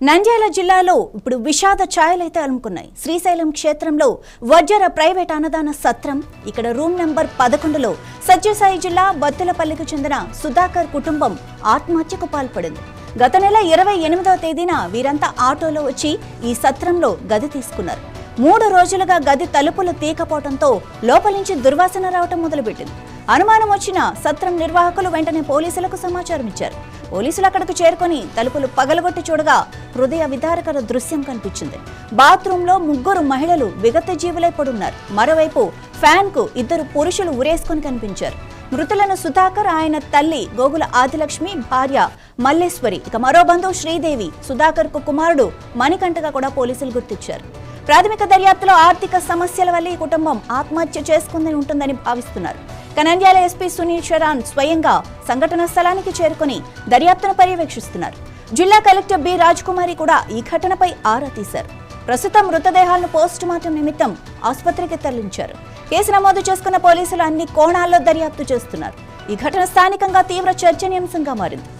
నంద్యాల జిల్లాలో ఇప్పుడు విషాద ఛాయలైతే అలుముకున్నాయి. శ్రీశైలం క్షేత్రంలో వజ్ర ప్రైవేట్ అన్నదాన సత్రం ఇక్కడ రూమ్ నెంబర్ 11లో సత్యసాయి జిల్లా బత్తులపల్లికి చెందిన సుధాకర్ కుటుంబం ఆత్మహత్యకు పాల్పడింది. గత నెల 28వ తేదీన వీరంతా ఆటోలో వచ్చి ఈ సత్రంలో గది తీసుకున్నారు. 3 రోజులుగా గది తలుపులు తీయకపోవడంతో లోపల నుంచి దుర్వాసన రావటం మొదలుపెట్టింది. అనుమానం వచ్చిన సత్రం నిర్వాహకులు వెంటనే పోలీసులకు సమాచారం ఇచ్చారు. పోలీసులు అక్కడికి చేరుకొని తలుపులు పగలగొట్టి చూడగా హృదయ విదారకర దృశ్యం కనిపించింది. బాత్రూంలో 3 మహిళలు విగత జీవులై పడున్నారు. మరోవైపు ఫ్యాన్ కు 2 పురుషులు ఉరేసుకొని కనిపించారు. మృతులను సుధాకర్, ఆయన తల్లి గోగుల ఆదిలక్ష్మి, భార్య మల్లేశ్వరి, ఇక మరో బంధువు శ్రీదేవి, సుధాకర్ కు కుమారుడు మణికంఠగా కూడా పోలీసులు గుర్తించారు. ప్రాథమిక దర్యాప్తులో ఆర్థిక సమస్యల వల్ల ఈ కుటుంబం ఆత్మహత్య చేసుకుందని ఉంటుందని భావిస్తున్నారు. నంద్యాల ఎస్పీ సునీల్ శరణ్ స్వయంగా సంఘటన స్థలానికి చేరుకుని దర్యాప్తును పర్యవేక్షిస్తున్నారు. జిల్లా కలెక్టర్ బి రాజ్కుమారి కూడా ఈ ఘటనపై ఆరా తీశారు. ప్రస్తుతం మృతదేహాలను పోస్టుమార్టం నిమిత్తం ఆసుపత్రికి తరలించారు. కేసు నమోదు చేసుకున్న పోలీసులు అన్ని కోణాల్లో దర్యాప్తు చేస్తున్నారు. ఈ ఘటన స్థానికంగా తీవ్ర చర్చనీయాంశంగా మారింది.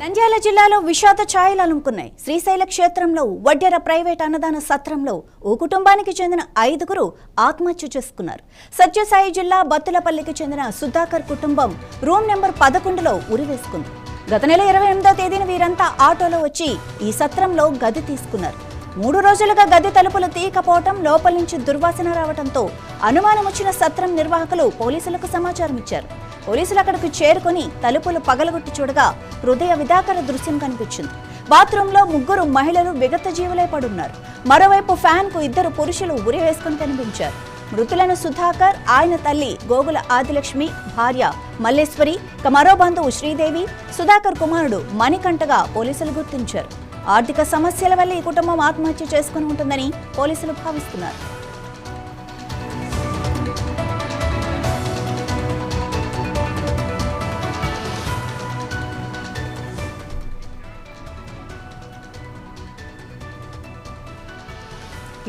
నంద్యాల జిల్లాలో విషాద ఛాయలు అలుముకున్నాయి. శ్రీశైల క్షేత్రంలో వడ్డెర ప్రైవేట్ అన్నదాన సత్రంలో ఓ కుటుంబానికి చెందిన 5గురు ఆత్మహత్య చేసుకున్నారు. సత్యసాయి జిల్లా బత్తులపల్లికి చెందిన సుధాకర్ కుటుంబం రూమ్ నెంబర్ 11లో ఉరివేసుకుంది. గత నెల 28వ తేదీన వీరంతా ఆటోలో వచ్చి ఈ సత్రంలో గది తీసుకున్నారు. 3 రోజులుగా గది తలుపులు తీయకపోవటం, లోపల నుంచి దుర్వాసన రావడంతో అనుమానం వచ్చిన సత్రం నిర్వాహకులు పోలీసులకు సమాచారం ఇచ్చారు. పోలీసులు అక్కడికి చేరుకొని తలుపులు పగలగొట్టి చూడగా హృదయ విదాకర దృశ్యం కనిపించింది. బాత్రూంలో 3 మహిళలు విగత జీవులై పడున్నారు. మరోవైపు ఫ్యాన్ కు 2 పురుషులు ఉరి వేసుకుని కనిపించారు. మృతులను సుధాకర్, ఆయన తల్లి గోగుల ఆదిలక్ష్మి, భార్య మల్లేశ్వరి, మరో బంధువు శ్రీదేవి, సుధాకర్ కుమారుడు మణికంఠగా పోలీసులు గుర్తించారు. ఆర్థిక సమస్యల వల్ల ఈ కుటుంబం ఆత్మహత్య చేసుకుని ఉంటుందని పోలీసులు భావిస్తున్నారు.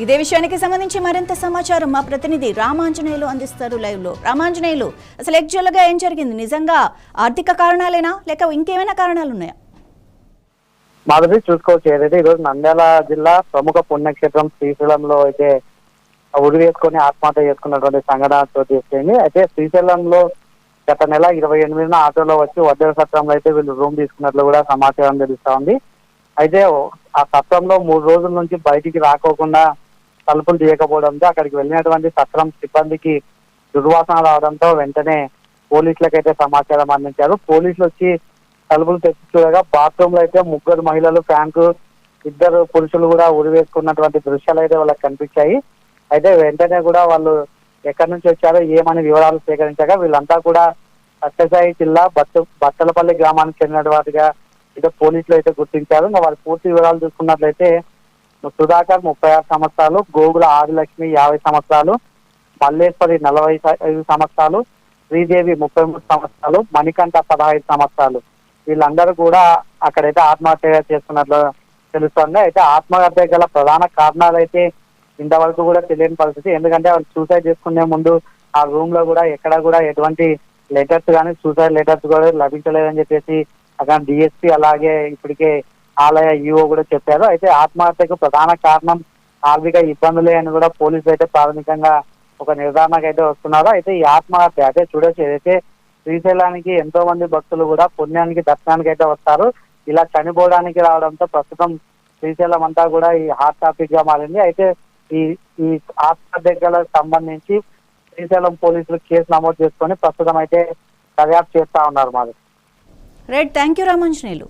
ఇదే విషయానికి సంబంధించి మరింత సమాచారం మా ప్రతినిధి రామాంజనేయులు అందిస్తారు లైవ్ లో. రామాంజనేయులు, అసలు యాక్చువల్ గా ఏం జరిగింది? నిజంగా ఆర్థిక కారణాలేనా లేక ఇంకేమైనా కారణాలు ఉన్నాయా? మాధవి, చూసుకోవచ్చు ఏదైతే ఈరోజు నంద్యాల జిల్లా ప్రముఖ పుణ్యక్షేత్రం శ్రీశైలంలో అయితే ఉరి వేసుకొని ఆత్మహత్య చేసుకున్నటువంటి సంఘటన చోటు చేసుకుంది. అయితే శ్రీశైలంలో గత నెల 28న ఆటోలో వచ్చి వడ్డెర సత్రంలో అయితే వీళ్ళు రూమ్ తీసుకున్నట్లు కూడా సమాచారం తెలుస్తా ఉంది. అయితే ఆ సత్రంలో 3 రోజుల నుంచి బయటికి రాకోకుండా తలుపులు తీయకపోవడంతో అక్కడికి వెళ్ళినటువంటి సత్రం సిబ్బందికి దుర్వాసన రావడంతో వెంటనే పోలీసులకైతే సమాచారం అందించారు. పోలీసులు వచ్చి తలుపులు తెచ్చి చూడగా బాత్రూమ్ లో అయితే 3 మహిళలు, ఫ్యాన్ కు 2 పురుషులు కూడా ఉరి వేసుకున్నటువంటి దృశ్యాలు అయితే వాళ్ళకి కనిపించాయి. అయితే వెంటనే కూడా వాళ్ళు ఎక్కడి నుంచి వచ్చారో ఏమని వివరాలు సేకరించగా వీళ్ళంతా కూడా సత్యసాయి జిల్లా బత్తలపల్లి గ్రామానికి చెందిన వాటిగా అయితే పోలీసులు అయితే గుర్తించారు. వారి పూర్తి వివరాలు చూసుకున్నట్లయితే సుధాకర్ 36 సంవత్సరాలు, గోగుల ఆదిలక్ష్మి 50 సంవత్సరాలు, మల్లేశ్వరి 45 సంవత్సరాలు, శ్రీదేవి 33 సంవత్సరాలు, మణికంఠ 15 సంవత్సరాలు వీళ్ళందరూ కూడా అక్కడైతే ఆత్మహత్య చేసుకున్నట్లు తెలుస్తోంది. అయితే ఆత్మహత్య గల ప్రధాన కారణాలు అయితే ఇంతవరకు కూడా తెలియని పరిస్థితి. ఎందుకంటే వాళ్ళు సూసైడ్ చేసుకునే ముందు ఆ రూమ్ లో కూడా ఎక్కడ కూడా ఎటువంటి లెటర్స్ కానీ సూసైడ్ లెటర్స్ కూడా లభించలేదని చెప్పేసి అక్కడ డిఎస్పీ అలాగే ఇప్పటికే ఆలయ ఈఓ కూడా చెప్పారు. అయితే ఆత్మహత్యకు ప్రధాన కారణం ఆర్థిక ఇబ్బందులే అని కూడా పోలీసులు అయితే ప్రాథమికంగా ఒక నిర్ధారణకు అయితే వస్తున్నారు. అయితే ఈ ఆత్మహత్య అయితే చూడొచ్చు, ఏదైతే శ్రీశైలానికి ఎంతో మంది భక్తులు కూడా పుణ్యానికి దర్శనానికి అయితే వస్తారు. ఇలా చనిపోవడానికి రావడంతో ప్రస్తుతం శ్రీశైలం అంతా కూడా ఈ హాట్ టాపిక్ గా మారింది. అయితే ఈ ఈ ఆత్మహత్యలకు సంబంధించి శ్రీశైలం పోలీసులు కేసు నమోదు చేసుకొని ప్రస్తుతం అయితే దర్యాప్తు చేస్తా ఉన్నారు. మాది రైట్, థ్యాంక్ యూ రామాంజనేయులు.